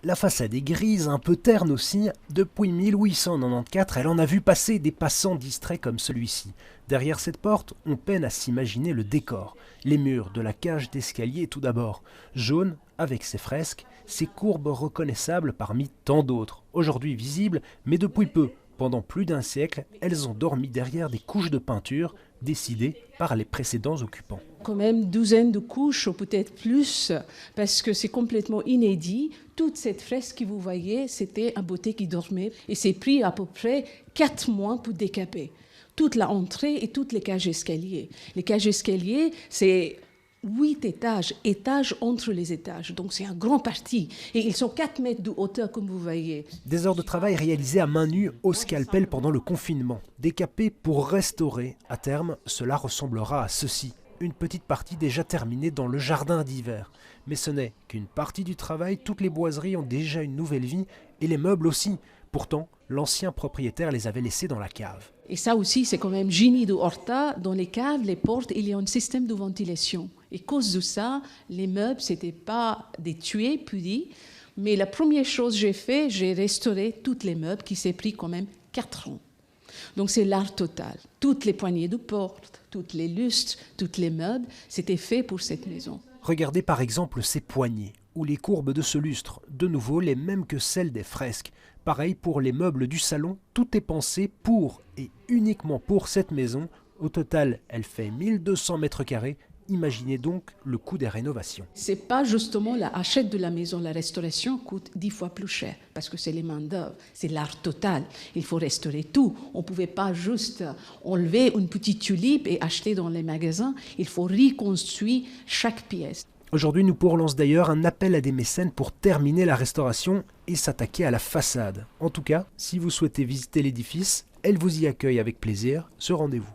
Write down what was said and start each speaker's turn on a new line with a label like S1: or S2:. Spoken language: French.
S1: La façade est grise, un peu terne aussi. Depuis 1894, elle en a vu passer des passants distraits comme celui-ci. Derrière cette porte, on peine à s'imaginer le décor. Les murs de la cage d'escalier tout d'abord. Jaune, avec ses fresques, ses courbes reconnaissables parmi tant d'autres. Aujourd'hui visibles, mais depuis peu. Pendant plus d'un siècle, elles ont dormi derrière des couches de peinture décidées par les précédents occupants.
S2: Quand même douzaine de couches ou peut-être plus, parce que c'est complètement inédit. Toute cette fresque que vous voyez, c'était un beauté qui dormait et c'est pris à peu près 4 mois pour décaper. Toute la entrée et toutes les cages escaliers. Les cages escaliers, c'est 8 étages, étages entre les étages. Donc c'est un grand parti. Et ils sont 4 mètres de hauteur, comme vous voyez.
S1: Des heures de travail réalisées à main nue au scalpel pendant le confinement. Décapé pour restaurer. À terme, cela ressemblera à ceci. Une petite partie déjà terminée dans le jardin d'hiver. Mais ce n'est qu'une partie du travail, toutes les boiseries ont déjà une nouvelle vie et les meubles aussi. Pourtant, l'ancien propriétaire les avait laissés dans la cave.
S2: Et ça aussi, c'est quand même génie de Horta. Dans les caves, les portes, il y a un système de ventilation. Et à cause de ça, les meubles, ce n'étaient pas des tués, punis. Mais la première chose que j'ai fait, j'ai restauré tous les meubles qui s'est pris quand même 4 ans. Donc c'est l'art total. Toutes les poignées de porte, toutes les lustres, tous les meubles, c'était fait pour cette maison.
S1: Regardez par exemple ces poignées ou les courbes de ce lustre, de nouveau les mêmes que celles des fresques. Pareil pour les meubles du salon, tout est pensé pour et uniquement pour cette maison. Au total, elle fait 1200 mètres carrés. Imaginez donc le coût des rénovations.
S2: C'est pas justement l'achat de la maison, la restauration coûte 10 fois plus cher parce que c'est les mains d'œuvre, c'est l'art total. Il faut restaurer tout. On pouvait pas juste enlever une petite tulipe et acheter dans les magasins. Il faut reconstruire chaque pièce.
S1: Aujourd'hui, Noupour lance d'ailleurs un appel à des mécènes pour terminer la restauration et s'attaquer à la façade. En tout cas, si vous souhaitez visiter l'édifice, elle vous y accueille avec plaisir. Ce rendez-vous.